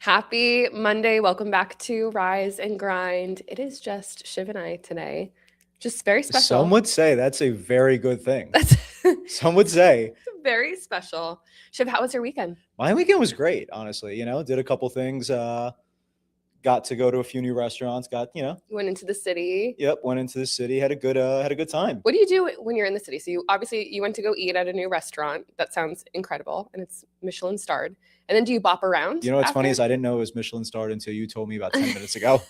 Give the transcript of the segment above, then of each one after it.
Happy Monday. Welcome back to Rise and Grind. It is just Shiv and I today. Just very special. Some would say that's a very good thing. That's Some would say very special. Shiv, how was your weekend? my weekend was great, honestly. Did a couple things, got to go to a few new restaurants, You went into the city. went into the city, had a good time. What do you do when you're in the city? So you went to go eat at a new restaurant. That sounds incredible. And it's Michelin starred. And then do you bop around? What's funny is I didn't know it was Michelin starred until you told me about 10 minutes ago.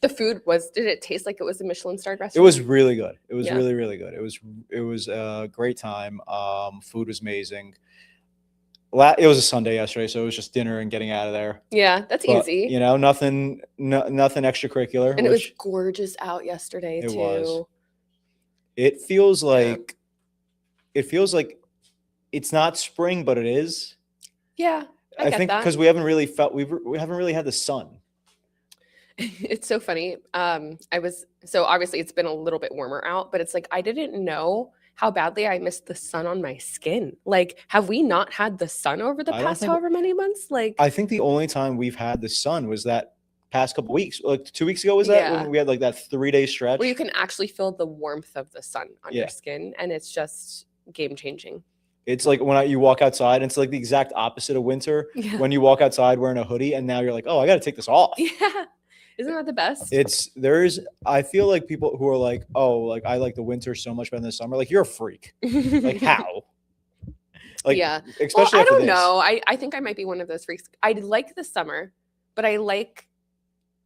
The food did it taste like it was a Michelin starred It restaurant? was really good. It was Yeah. really, really good. It was a great time. Food was amazing. It was a Sunday yesterday, so it was just dinner and getting out of there. Yeah, that's But, easy. nothing extracurricular. And it was gorgeous out yesterday It too. was. It feels like it's not spring, but it is. Yeah, I get think that. because we haven't really had the sun. It's so funny. So obviously it's been a little bit warmer out, but it's like I didn't know how badly I missed the sun on my skin. Like, have we not had the sun over the I don't past think- however many months? Like, I think the only time we've had the sun was that past couple weeks. Like 2 weeks ago was that Yeah. when we had like that 3-day stretch. where you can actually feel the warmth of the sun on your Yeah. skin, and it's just game changing. It's like when you walk outside, it's like the exact opposite of winter. Yeah. When you walk outside wearing a hoodie, and now you're like, oh, I got to take this off. Yeah. Isn't that the best? I feel like people who are like, oh, like I like the winter so much better than the summer. Like you're a freak. Like how? Like Yeah. especially I after don't this. know. I think I might be one of those freaks. I like the summer, but I like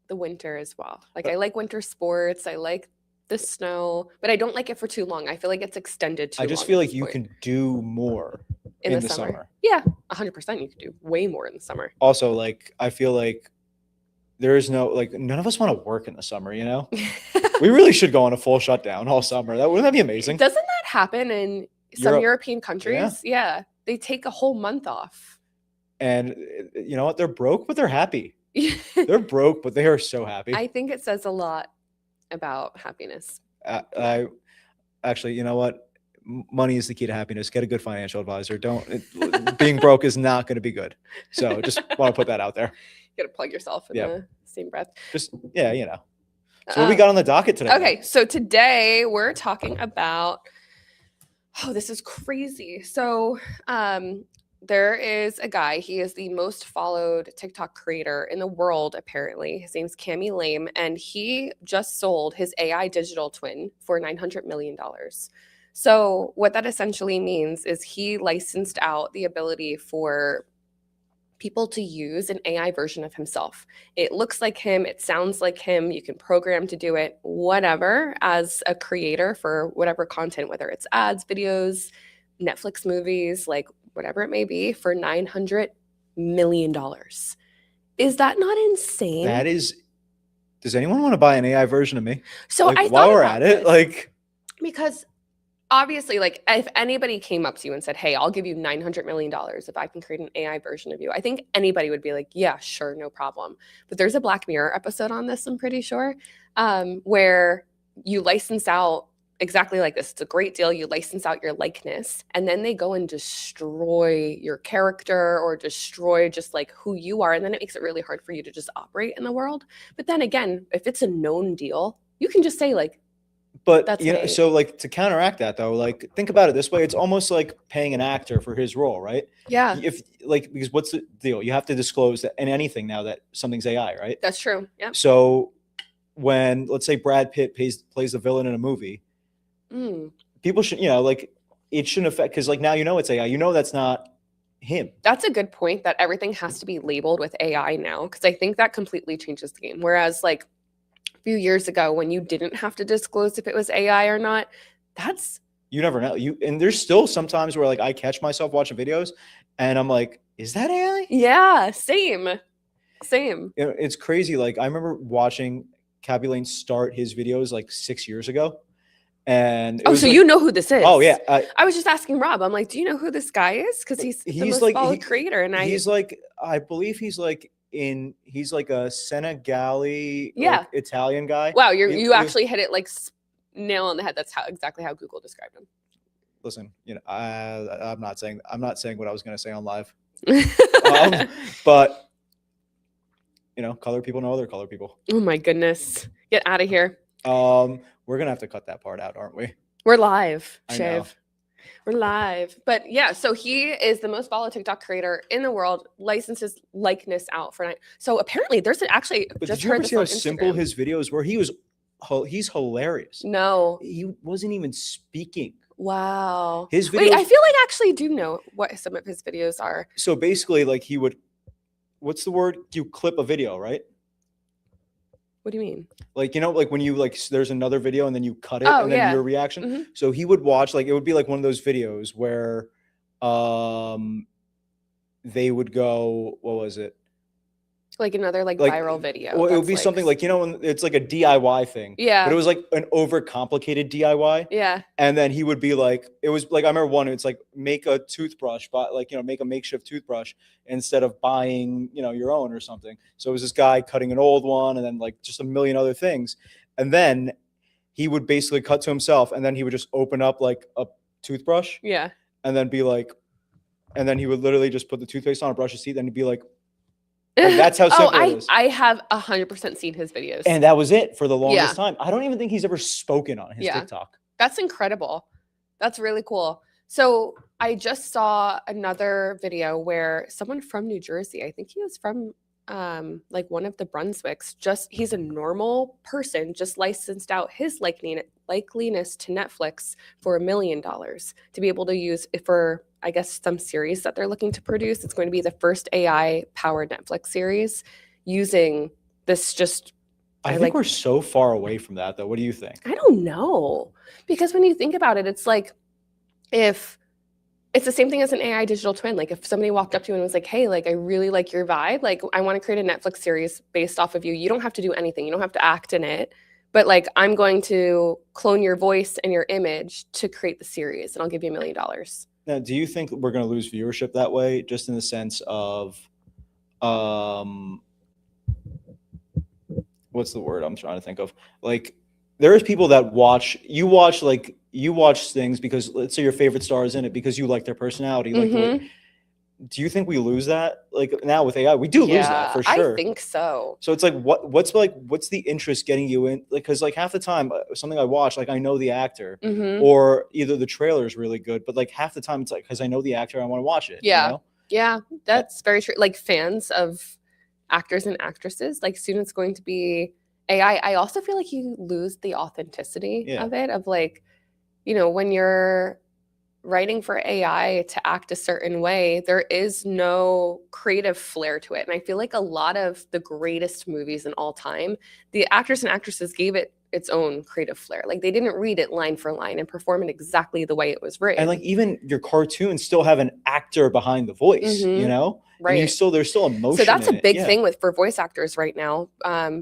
the winter as well. Like I like winter sports. I like the snow, but I don't like it for too long. I feel like it's extended too long. I just feel at like this you point. can do more in the summer. Yeah, 100%. You could do way more in the summer. Also, like I feel like there is no like none of us want to work in the summer. We really should go on a full shutdown all summer. Wouldn't that be amazing? Doesn't that happen in some Europe. European countries? Yeah. They take a whole month off. And you know what? They're broke, but they're happy. They're broke, but they are so happy. I think it says a lot about happiness. I actually, you know what? Money is the key to happiness. Get a good financial advisor. Being broke is not going to be good. So just want to put that out there. You got to plug yourself in the same breath. Just, So what we got on the docket today? Okay. So today we're talking about, this is crazy. So there is a guy, he is the most followed TikTok creator in the world, apparently. His name's Cami Lame, and he just sold his AI digital twin for $900 million. So what that essentially means is he licensed out the ability for people to use an AI version of himself. It looks like him, it sounds like him, you can program to do it, whatever, as a creator for whatever content, whether it's ads, videos, Netflix movies, like whatever it may be, for $900 million. Is that not insane? That is. Does anyone want to buy an AI version of me? So like, I while we're about at it, this, like, because obviously, like, if anybody came up to you and said, hey, I'll give you $900 million if I can create an AI version of you, I think anybody would be like, yeah, sure, no problem. But there's a Black Mirror episode on this, I'm pretty sure, where you license out exactly like this. It's a great deal. You license out your likeness, and then they go and destroy your character or destroy just like who you are. And then it makes it really hard for you to just operate in the world. But then again, if it's a known deal, you can just say like, but that's so like to counteract that though, like think about it this way: it's almost like paying an actor for his role, right? yeah, Because what's the deal? You have to disclose that in anything now that something's AI, right? that's true. Yeah. So when let's say Brad Pitt plays the villain in a movie, people should, it shouldn't affect, because like now it's AI. That's not him. That's a good point, that everything has to be labeled with AI now, because I think that completely changes the game. Whereas like a few years ago when you didn't have to disclose if it was AI or not, you never know. And there's still sometimes where like I catch myself watching videos and I'm like, is that AI? Yeah, same. It's crazy. Like I remember watching Cabby Lane start his videos like 6 years ago. And so you know who this is? Oh yeah, I was just asking Rob. I'm like, do you know who this guy is? Because he's the most followed creator, and he's like, I believe he's like a Senegali, like, Italian guy. Wow, you actually hit it like nail on the head. That's exactly how Google described him. Listen, I'm not saying what I was going to say on live, but color people know other color people. Oh my goodness. Get out of here. We're gonna have to cut that part out, aren't we? We're live, I know. Shiv. We're live. But yeah, so he is the most followed TikTok creator in the world, licenses likeness out for night. So apparently there's actually But just did you ever heard see this how on simple Instagram. his videos were? He's hilarious. No. He wasn't even speaking. Wow. His videos. Wait, I feel like I actually do know what some of his videos are. So basically, like he would, what's the word? You clip a video, right? What do you mean? Like, like when you there's another video and then you cut it Oh, and then yeah. your reaction. Mhm. So he would watch, like, it would be like one of those videos where they would go, what was it? Like another viral video. Well, it would that's be something like, when it's like a DIY thing. Yeah. But it was like an overcomplicated DIY. Yeah. And then he would be like, it was like, I remember one, it's like, make a toothbrush, but make a makeshift toothbrush instead of buying, your own or something. So it was this guy cutting an old one and then like just a million other things. And then he would basically cut to himself and then he would just open up like a toothbrush. Yeah. And then be like, and then he would literally just put the toothpaste on and brush his teeth and he'd be like that's how simple it is. I have 100% seen his videos. And that was it for the longest time. I don't even think he's ever spoken on his TikTok. That's incredible. That's really cool. So I just saw another video where someone from New Jersey, I think he was from one of the Brunswicks, he's a normal person, just licensed out his likeliness to Netflix for $1 million to be able to use it for, I guess, some series that they're looking to produce. It's going to be the first AI powered Netflix series using this I think we're so far away from that, though. What do you think? I don't know. Because when you think about it, it's like if it's the same thing as an AI digital twin. Like if somebody walked up to you and was like, hey, like I really like your vibe. Like I want to create a Netflix series based off of you. You don't have to do anything. You don't have to act in it. But like I'm going to clone your voice and your image to create the series and I'll give you $1 million. Now, do you think we're going to lose viewership that way, just in the sense of, what's the word I'm trying to think of? Like, there is people that watch things because, let's say, your favorite star is in it because you like their personality. Like, do you think we lose that? Like now with AI, we do lose that for sure. I think so. So it's like, what's the interest getting you in? Like, because like half the time, something I watch, like I know the actor, or either the trailer is really good, but like half the time it's like because I know the actor, I want to watch it. Yeah, yeah, that's very true. Like fans of actors and actresses, like soon it's going to be AI. I also feel like you lose the authenticity of it. Of like, when you're writing for AI to act a certain way, there is no creative flair to it. And I feel like a lot of the greatest movies in all time, the actors and actresses gave it its own creative flair. Like they didn't read it line for line and perform it exactly the way it was written. And like even your cartoons still have an actor behind the voice, Right. And there's still emotion. So that's a big thing for voice actors right now.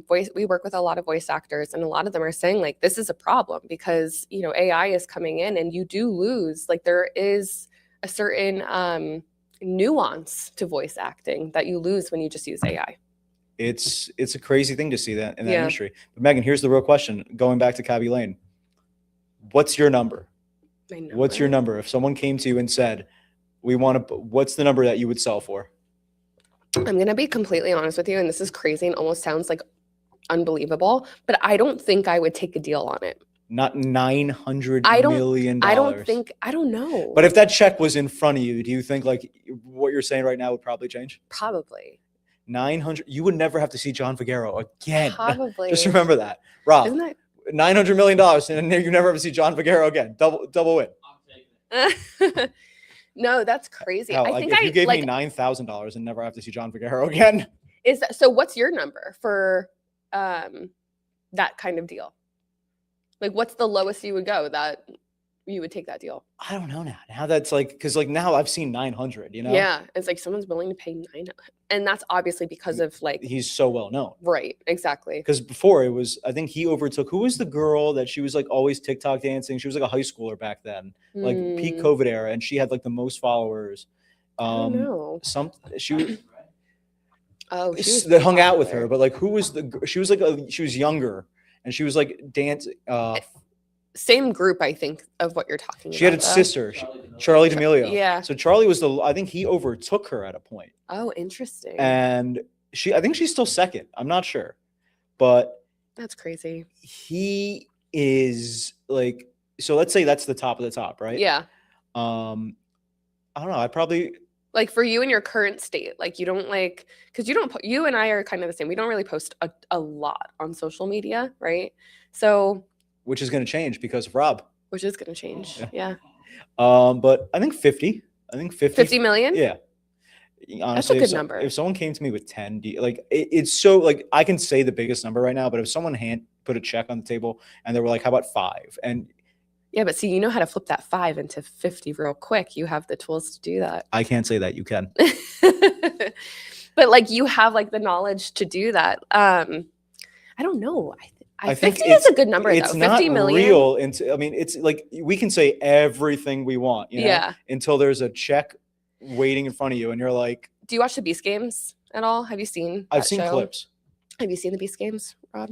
We work with a lot of voice actors, and a lot of them are saying like this is a problem because AI is coming in, and you do lose. Like there is a certain nuance to voice acting that you lose when you just use AI. It's a crazy thing to see that in that industry. But Megan, here's the real question. Going back to Khaby Lame, what's your number? My number? What's your number? If someone came to you and said, what's the number that you would sell for? I'm going to be completely honest with you, and this is crazy and almost sounds like unbelievable, but I don't think I would take a deal on it. Not $900 million. I don't know. But if that check was in front of you, do you think like what you're saying right now would probably change? Probably. 900. You would never have to see John Figueroa again. Probably. Just remember that. Rob, isn't that $900 million and you never have to see John Figueroa again. Double win. I'm taking it. No, that's crazy. Hell, I think if you gave me $9,000 and never have to see John Figueroa again. So what's your number for that kind of deal? Like what's the lowest you would go that you would take that deal? I don't know now. Now that's like, because like now I've seen 900, Yeah, it's like someone's willing to pay 900, and that's obviously because of like he's so well known. Right, exactly. Because before it was, I think he overtook. Who was the girl that she was like always TikTok dancing? She was like a high schooler back then, like peak COVID era, and she had like the most followers. I don't know. She was. Oh, that hung out with her, but like who was she was like she was younger, and she was like dancing. Same group, I think, of what you're talking about. She had a sister, Charlie D'Amelio. Yeah. So Charlie was I think he overtook her at a point. Oh, interesting. And I think she's still second. I'm not sure, but That's crazy. he is like, so let's say that's the top of the top, right? Yeah. I don't know. I probably, Like for you in your current state, like you don't like, because you and I are kind of the same. We don't really post a lot on social media, right? So, which is going to change because of Rob. which is going to change. Yeah. Yeah. But I think 50. I think 50. 50 million? Yeah. Honestly, good number. if someone came to me with 10, like it's so like I can say the biggest number right now, but if someone put a check on the table and they were like, how about 5? And Yeah, but see, you know how to flip that 5 into 50 real quick. You have the tools to do that. I can't say that. You can. But like you have like the knowledge to do that. I don't know. I think 50 is a good number It's though. not 50 million. real. I mean, it's like we can say everything we want, you know, Yeah. until there's a check waiting in front of you, and you're like, Do you watch the Beast Games at all? Have you seen? I've that seen show? clips. Have you seen the Beast Games, Rob?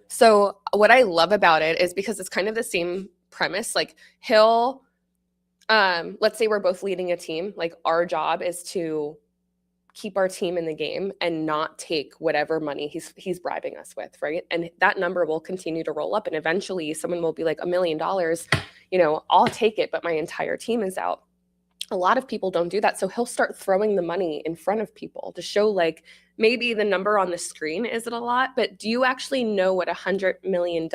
So what I love about it is because it's kind of the same premise. Like he'll, let's say we're both leading a team. Like our job is to keep our team in the game and not take whatever money he's bribing us with, right? And that number will continue to roll up, and eventually someone will be like $1 million. You know, I'll take it, but my entire team is out. A lot of people don't do that. So he'll start throwing the money in front of people to show like maybe the number on the screen isn't a lot, but do you actually know what $100 million,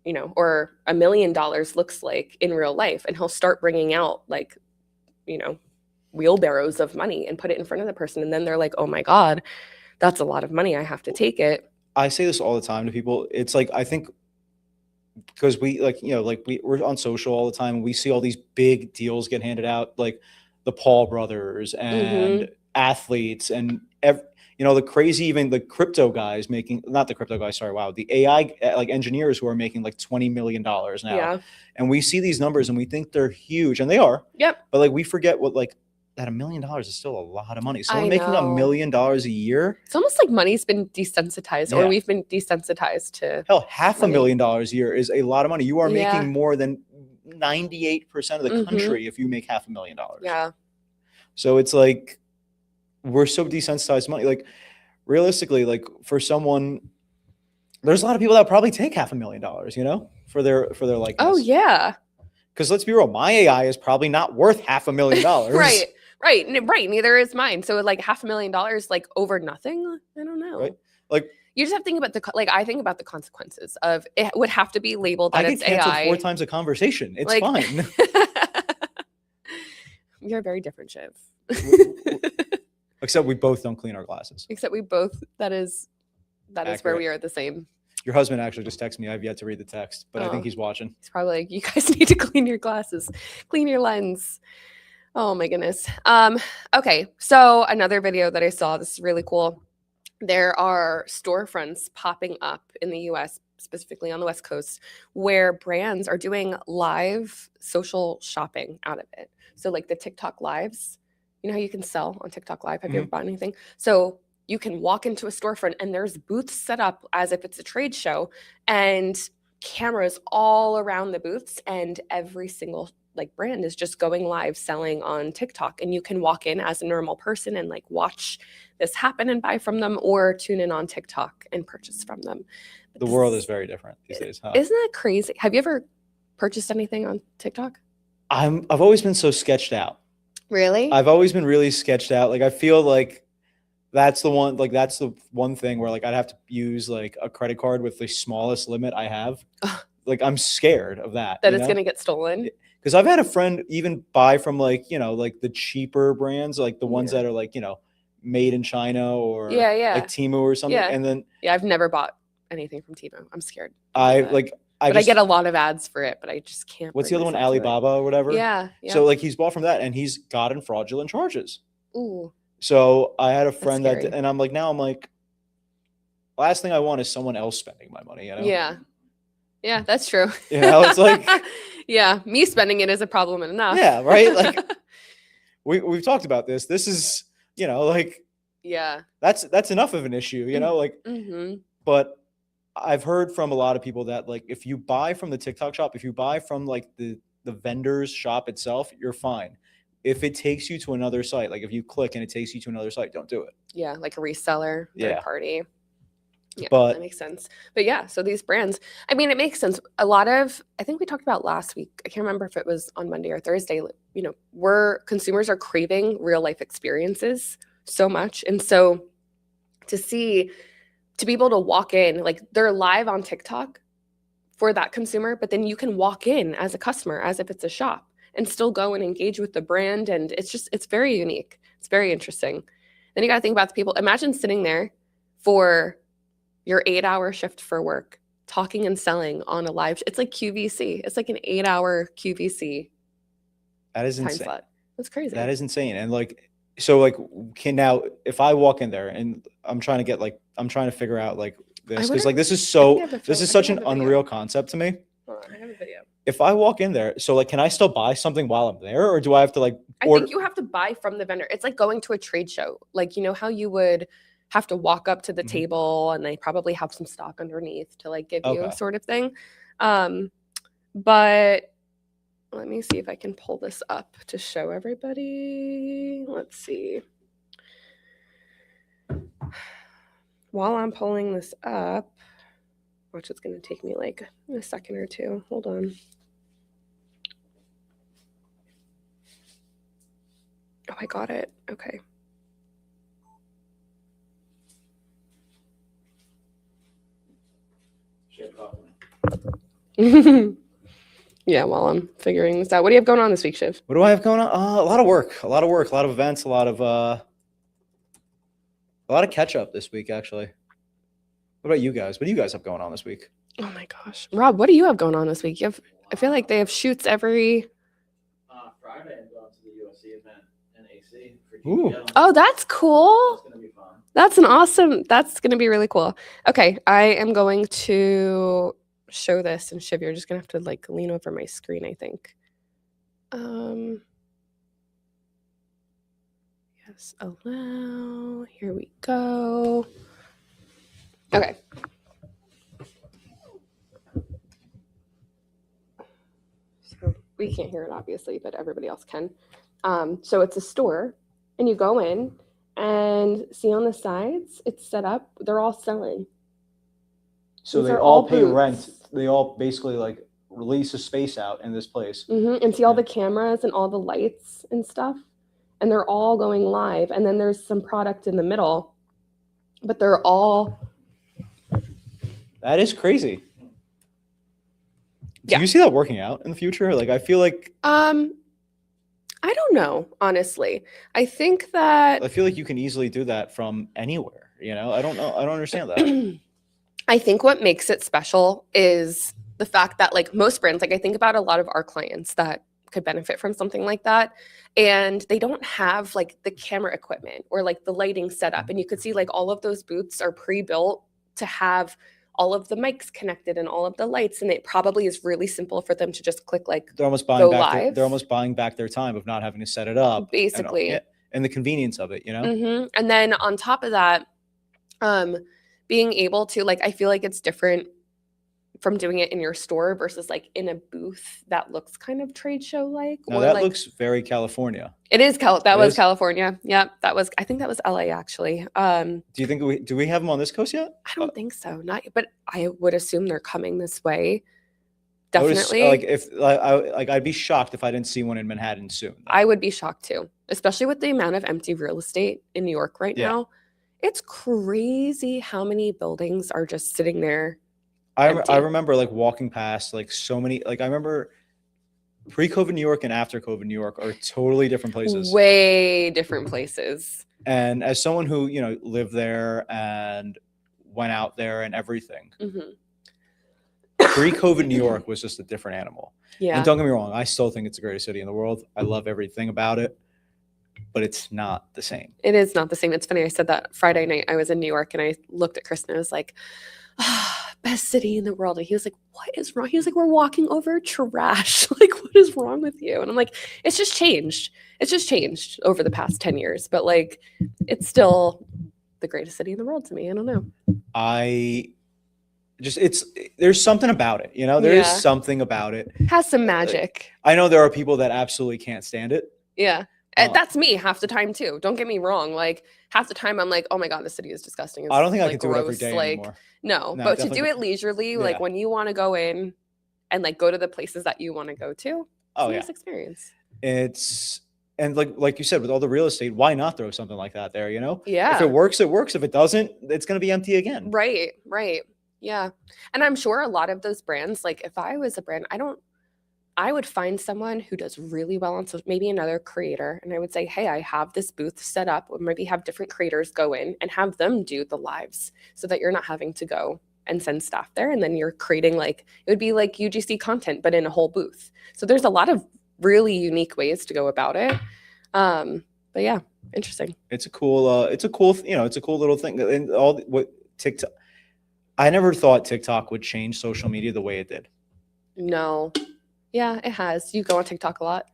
you know, or $1 million looks like in real life? And he'll start bringing out like, you know, wheelbarrows of money and put it in front of the person. And then they're like, oh my God, that's a lot of money. I have to take it. I say this all the time to people. It's like, I think because we like, you know, like we're on social all the time and we see all these big deals get handed out, like the Paul brothers and athletes and you know, the crazy, even the crypto guys making, not the crypto guys, sorry, wow, the AI like engineers who are making like $20 million now. Yeah. And we see these numbers and we think they're huge, and they are. Yep. But like we forget what like that $1 million is still a lot of money. Someone I making $1 know. million a year. It's almost like money's been desensitized, or Yeah. we've been desensitized to. Hell, half money. $1 million a year is a lot of money. You are Yeah. making more than 98% of the Mhm. country if you make $500,000. Yeah. So it's like we're so desensitized to money. Like realistically, like for someone, there's a lot of people that probably take $500,000, you know, for their likeness. Oh yeah. Because let's be real, my AI is probably not worth $500,000. Right. Neither is mine. So like $500,000, like over nothing. I don't know. Right. Like you just have to think about I think about the consequences of it. Would have to be labeled that I it's get canceled AI. 4 times a conversation. It's Like- fine. You're very different, Shiv. Except we both don't clean our glasses. Except we both. That is where Accurate. we are the same. Your husband actually just texted me. I've yet to read the text, but I Oh. think he's watching. He's probably like, you guys need to clean your glasses, clean your lens. Oh my goodness. Okay. So another video that I saw, this is really cool. There are storefronts popping up in the US, specifically on the West Coast, where brands are doing live social shopping out of it. So like the TikTok lives, you know how you can sell on TikTok Live? Have you ever bought anything? So you can walk into a storefront and there's booths set up as if it's a trade show and cameras all around the booths, and every single like brand is just going live selling on TikTok, and you can walk in as a normal person and like watch this happen and buy from them, or tune in on TikTok and purchase from them. But The this world is very different these days. Huh? Isn't that crazy? Have you ever purchased anything on TikTok? I've always been so sketched out. Really? I've always been really sketched out. Like I feel like that's the one thing where like I'd have to use like a credit card with the smallest limit I have. Ugh. Like I'm scared of that. That it's going to get stolen? Because I've had a friend even buy from like, you know, like the cheaper brands, like the ones Yeah. that are like, you know, made in China or Yeah. like Temu or something. Yeah. And then Yeah, I've never bought anything from Temu. I'm scared. I that. like, But I get a lot of ads for it, but I just can't. what's the bring other one? myself to it. Alibaba or whatever. Yeah. So like he's bought from that and he's gotten fraudulent charges. Ooh. So I had a friend that, scary. and I'm like, last thing I want is someone else spending my money, you know? Yeah. Yeah, that's true. You know, it's like, yeah, me spending it is a problem enough. yeah, right. Like we've talked about this. This is, you know, like yeah. that's enough of an issue, you know, like, Mm-hmm. but I've heard from a lot of people that like, if you buy from the TikTok shop, if you buy from like the vendor's shop itself, you're fine. if it takes you to another site, like if you click and it takes you to another site, don't do it. Yeah, like a reseller, third Yeah. party. Yeah, But that makes sense. But yeah, so these brands, I mean, it makes sense. A lot of, I think we talked about last week, I can't remember if it was on Monday or Thursday, you know, consumers are craving real life experiences so much. And so to be able to walk in, like they're live on TikTok for that consumer, but then you can walk in as a customer as if it's a shop and still go and engage with the brand. And it's very unique. It's very interesting. Then you got to think about the people. Imagine sitting there for your 8-hour shift for work, talking and selling on a live. It's like QVC. It's like an 8-hour QVC that is time insane. slot. That's crazy. That is insane. And like, so like, can now, if I walk in there and I'm trying to figure out like this, because like this is such an unreal concept to me. Hold on, I have a video. If I walk in there, so like, can I still buy something while I'm there, or do I have to like I think you have to buy from the vendor. It's like going to a trade show. Like, you know how you would have to walk up to the table and they probably have some stock underneath to like give you sort of thing. But let me see if I can pull this up to show everybody. Let's see. While I'm pulling this up, watch, it's going to take me like a second or two. Hold on. Oh, I got it. Okay. Yeah, while I'm figuring this out. What do you have going on this week, Shiv? What do I have going on? A lot of work, a lot of events, a lot of catch up this week, actually. What about you guys? What do you guys have going on this week? Oh my gosh. Rob, what do you have going on this week? I feel like they have shoots every Friday. I'm going to the UFC event in AC for Ooh. GPL. Oh, that's cool. It's gonna be fun. That's going to be really cool. Okay, I am going to show this, and Shiv, you're just going to have to like lean over my screen, I think. Yes, allow. Here we go. Okay. So we can't hear it obviously, but everybody else can. So it's a store, and you go in and see on the sides, it's set up. They're all selling. So These they are all all pay booths. rent. They all basically like release a space out in this place. And see all the cameras and all the lights and stuff. And they're all going live. And then there's some product in the middle, but they're all. That is crazy. Do Yeah. you see that working out in the future? Like, I feel like I don't know, honestly. I think that you can easily do that from anywhere. You know, I don't know. I don't understand that. I think what makes it special is the fact that like most brands, like I think about a lot of our clients that could benefit from something like that, and they don't have like the camera equipment or like the lighting setup. And you could see like all of those booths are pre-built to have all of the mics connected and all of the lights, and it probably is really simple for them to just click like They're almost buying back their time of not having to set it up, basically, and the convenience of it, you know. And then on top of that, being able to like, I feel like it's different from doing it in your store versus like in a booth that looks kind of trade show like. No, that looks very California. It is California. Yeah, I think that was LA actually. Do you think do we have them on this coast yet? I don't think so. Not, but I would assume they're coming this way. Definitely. I'd be shocked if I didn't see one in Manhattan soon. I would be shocked too, especially with the amount of empty real estate in New York right now. It's crazy how many buildings are just sitting there. I remember like walking past like so many, like I remember pre-COVID New York and after COVID New York are totally different places. Way different places. And as someone who, you know, lived there and went out there and everything, pre-COVID New York was just a different animal. Yeah. And don't get me wrong, I still think it's the greatest city in the world. I love everything about it, but it's not the same. It is not the same. It's funny. I said that Friday night I was in New York and I looked at Chris and I was like, best city in the world. And he was like, what is wrong? He was like, we're walking over trash. Like, what is wrong with you? And I'm like, it's just changed. It's just changed over the past 10 years. But like, it's still the greatest city in the world to me. I don't know. There's something about it, you know, there is something about it. It has some magic. I know there are people that absolutely can't stand it. Yeah. Uh, That's me half the time too. Don't get me wrong. Like half the time I'm like, oh my God, the city is disgusting. It's I don't think I like could do it every gross. day Like anymore. no, No, but to definitely do could- it leisurely, Yeah. like when you want to go in and like go to the places that you want to go to, it's Oh a yeah. nice experience. It's and like you said, with all the real estate, why not throw something like that there? You know, if Yeah. it works, it works. If it doesn't, it's going to be empty again. Right. Right. Yeah. And I'm sure a lot of those brands, like if I was a brand, I would find someone who does really well on social, maybe another creator, and I would say, hey, I have this booth set up, or maybe have different creators go in and have them do the lives so that you're not having to go and send staff there. And then you're creating like, it would be like UGC content, but in a whole booth. So there's a lot of really unique ways to go about it. But yeah, interesting. It's a cool, it's a cool little thing. And what TikTok, I never thought TikTok would change social media the way it did. No. Yeah, it has. You go on TikTok a lot.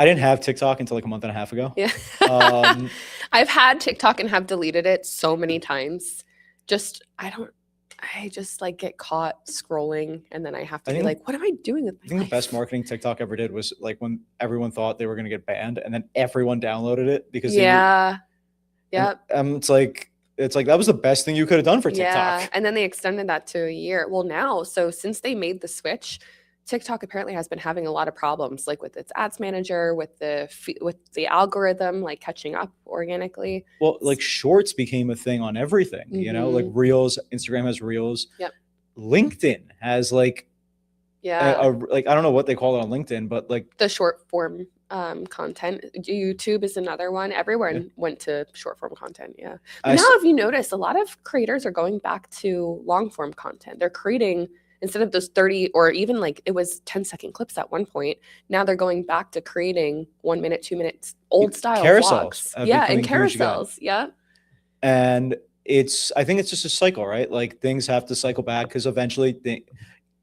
I didn't have TikTok until like a month and a half ago. Yeah. Um, I've had TikTok and have deleted it so many times. I just like get caught scrolling and then I have to I be think- like, what am I doing with my I think the life? best marketing TikTok ever did was like when everyone thought they were going to get banned, and then everyone downloaded it because they knew- Yeah. Yep. it's like that was the best thing you could have done for TikTok. Yeah. And then they extended that to a year. Well, now, so since they made the switch, TikTok apparently has been having a lot of problems, like with its ads manager, with the algorithm, like catching up organically. Well, like shorts became a thing on everything, you know, like Reels. Instagram has Reels. Yep. LinkedIn has like Yeah. like I don't know what they call it on LinkedIn, but like The short form content. YouTube is another one. Everyone went to short form content. Yeah. But I now, s- if you notice, a lot of creators are going back to long form content. They're creating, instead of those 30 or even like it was 10-second clips at one point, now they're going back to creating 1 minute, 2 minutes, old style carousels vlogs. have Yeah, and becoming huge again. carousels. Yeah. and I think it's just a cycle, right? Like things have to cycle back because eventually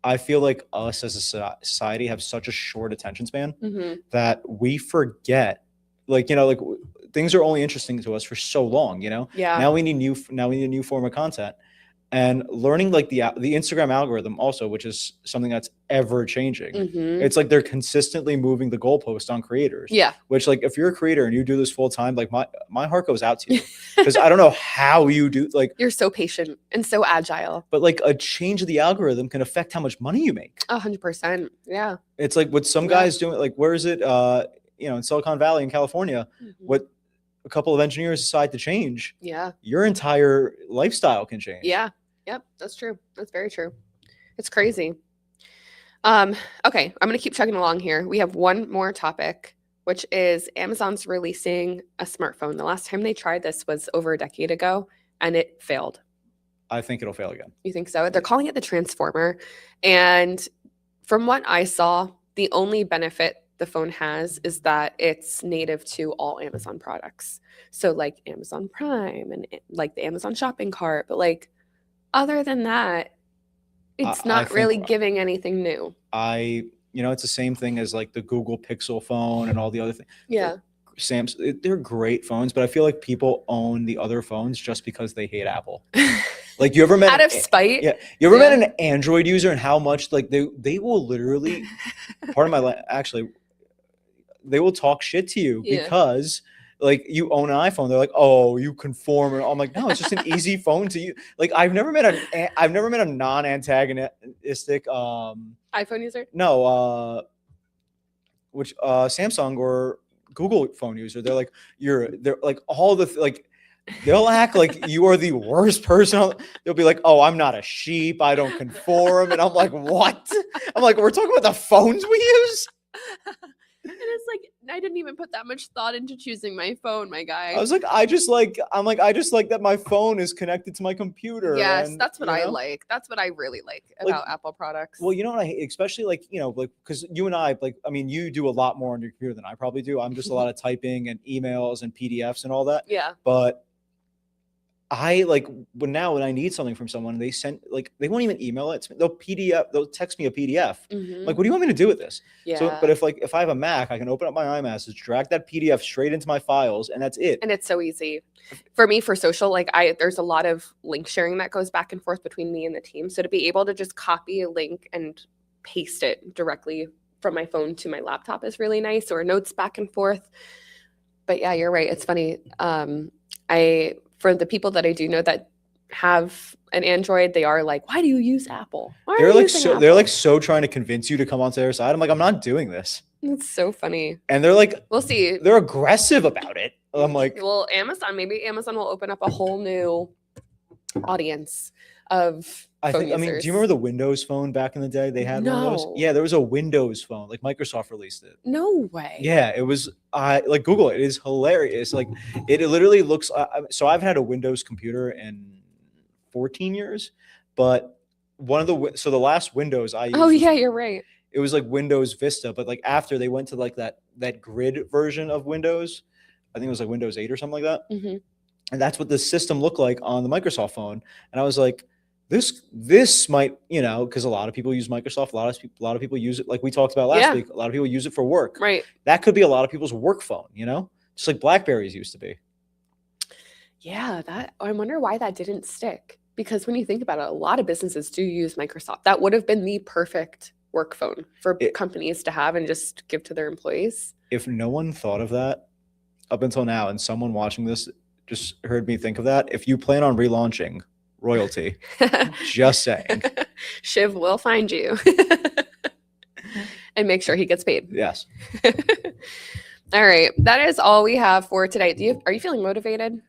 I feel like us as a society have such a short attention span Hmm. that we forget, like, you know, like things are only interesting to us for so long, you know. Yeah. Now we need a new form of content, and learning like the Instagram algorithm also, which is something that's ever changing. Hmm. It's like they're consistently moving the goalpost on creators. Yeah. Which, like, if you're a creator and you do this full time, like my heart goes out to you because I don't know how you do, like, You're so patient and so agile. but like a change of the algorithm can affect how much money you make. 100%. Yeah. It's like what some Yeah. guys doing, like, where is it? You know, in Silicon Valley in California, Mhm. what a couple of engineers decide to change, Yeah. your entire lifestyle can change. Yeah. Yep. That's true. That's very true. It's crazy. Okay. I'm going to keep chugging along here. We have one more topic, which is Amazon's releasing a smartphone. The last time they tried this was over a decade ago and it failed. I think it'll fail again. You think so? They're calling it the Transformer. And from what I saw, the only benefit the phone has is that it's native to all Amazon products. So like Amazon Prime and like the Amazon shopping cart. But like other than that, it's I not think- really giving anything new. You know, it's the same thing as like the Google Pixel phone and all the other things. Yeah. Samsung, they're great phones, but I feel like people own the other phones just because they hate Apple. Like, you ever met Out of spite. Yeah, you ever met Yeah. an Android user and how much like they will literally, part of my actually, they will talk shit to you Yeah. because like you own an iPhone. They're like, oh, you conform, and I'm like, no, it's just an easy phone to use. Like, I've never met a non-antagonistic iPhone user. which Samsung or Google phone user. They're like, they're like all the like. They'll act like you are the worst person. They'll be like, "Oh, I'm not a sheep. I don't conform." And I'm like, "What?" I'm like, "We're talking about the phones we use." And it's like I didn't even put that much thought into choosing my phone, my guy. I was like, I just like that my phone is connected to my computer. Yes, and, that's what you I know? like. That's what I really like Like, about Apple products. Well, you know what I hate, especially like, you know, like, because you and I, like, I mean, you do a lot more on your computer than I probably do. I'm just a lot of typing and emails and PDFs and all that. yeah. But I like when I need something from someone, they won't even email it. They'll text me a PDF. Mhm. Like, what do you want me to do with this? Yeah. So, but if I have a Mac, I can open up my iMessage, drag that PDF straight into my files, and that's it. And it's so easy for me for social. Like there's a lot of link sharing that goes back and forth between me and the team. So to be able to just copy a link and paste it directly from my phone to my laptop is really nice, or notes back and forth. But yeah, you're right. It's funny. For the people that I do know that have an Android, they are like, why do you use Apple? Why are They're you like using so Apple? they're like so trying to convince you to come onto their side. I'm like, I'm not doing this. It's so funny. And they're like, We'll see. they're aggressive about it. I'm like, Well, maybe Amazon will open up a whole new audience of phone I mean, do users. you remember the Windows Phone back in the day? They had one of those. No. Yeah, there was a Windows Phone. Like Microsoft released it. No way. Yeah, it was. I like Google it. It is hilarious. Like it literally looks. So I've had a Windows computer in 14 years, but one of the last Windows I used. Oh was- yeah, you're right. It was like Windows Vista, but like after they went to like that grid version of Windows, I think it was like Windows 8 or something like that. Mhm. And that's what the system looked like on the Microsoft phone. And I was like, this might, because a lot of people use Microsoft, a lot of people use it, like we talked about last Yeah. week. A lot of people use it for work. Right. That could be a lot of people's work phone, just like BlackBerries used to be. Yeah, I wonder why that didn't stick. Because when you think about it, a lot of businesses do use Microsoft. That would have been the perfect work phone for companies to have and just give to their employees. If no one thought of that up until now, and someone watching this just heard me think of that, if you plan on relaunching Royalty, just saying. Shiv will find you and make sure he gets paid. Yes. All right. That is all we have for today. Are you feeling motivated?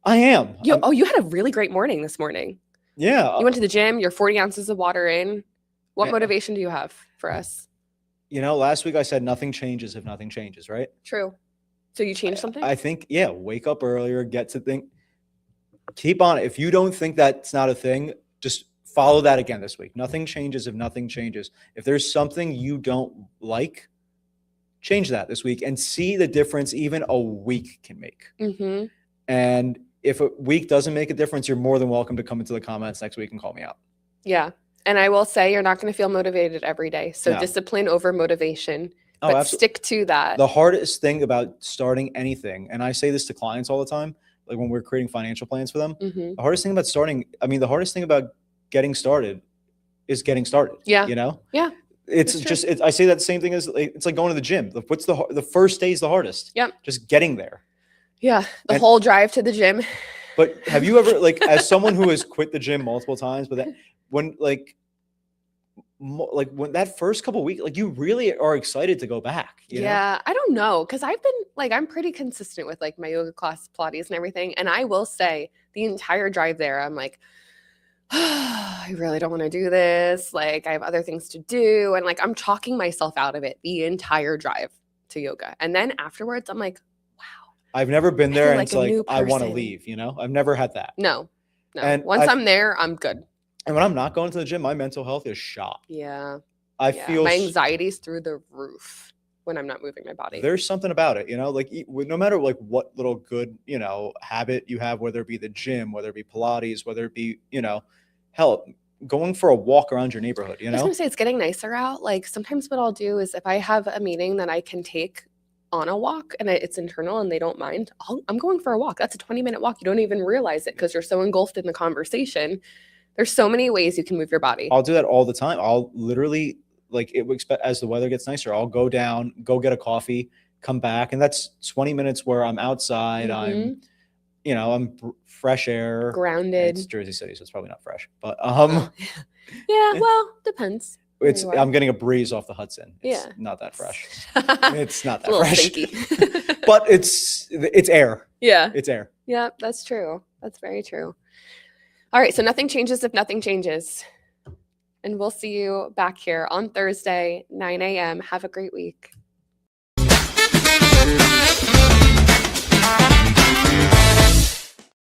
I am. You had a really great morning this morning. Yeah. You went to the gym, you're 40 ounces of water in. What Yeah. motivation do you have for us? Last week I said nothing changes if nothing changes, right? True. So you changed something? I think, yeah, wake up earlier, get to think, keep on it. If you don't think that's not a thing, just follow that again this week. Nothing changes if nothing changes. If there's something you don't like, change that this week and see the difference even a week can make. Mm-hmm. And if a week doesn't make a difference, you're more than welcome to come into the comments next week and call me out. Yeah. And I will say you're not going to feel motivated every day. So No. discipline over motivation. Oh, But absolutely. stick to that. The hardest thing about starting anything, and I say this to clients all the time, like when we're creating financial plans for them, Mhm. the hardest thing about getting started is getting started. Yeah. Yeah. It's That's just, I say that same thing as it's like going to the gym. What's the first day is the hardest. Yep. Just getting there. Yeah. The And- whole drive to the gym. But have you ever, like, as someone who has quit the gym multiple times, but when when that first couple weeks, like you really are excited to go back. you know? Yeah, I don't know, because I've been I'm pretty consistent with like my yoga class, Pilates, and everything. And I will say, the entire drive there, I'm like, I really don't want to do this. Like, I have other things to do, and like I'm talking myself out of it the entire drive to yoga. And then afterwards, I'm like, wow, I've never been I there feel and like it's a like, new I want to person. leave, I've never had that. no. And Once I've- I'm there, I'm good. And when I'm not going to the gym, my mental health is shot. Yeah, I yeah. feel My anxiety's through the roof when I'm not moving my body. there's something about it, like no matter like what little good, habit you have, whether it be the gym, whether it be Pilates, whether it be, hell, going for a walk around your neighborhood, I was gonna say it's getting nicer out. Like sometimes what I'll do is if I have a meeting that I can take on a walk and it's internal and they don't mind, I'm going for a walk. That's a 20-minute walk. You don't even realize it because you're so engulfed in the conversation. There's so many ways you can move your body. I'll do that all the time. I'll literally as the weather gets nicer, I'll go down, go get a coffee, come back. And that's 20 minutes where I'm outside. I'm fresh air. Grounded. It's Jersey City, so it's probably not fresh, but Yeah, well, depends. where you are. I'm getting a breeze off the Hudson. It's Yeah. not that fresh. It's It's not a that little fresh. stinky. But it's air. Yeah. It's air. Yeah, that's true. That's very true. All right. So nothing changes if nothing changes. And we'll see you back here on Thursday, 9 a.m. Have a great week.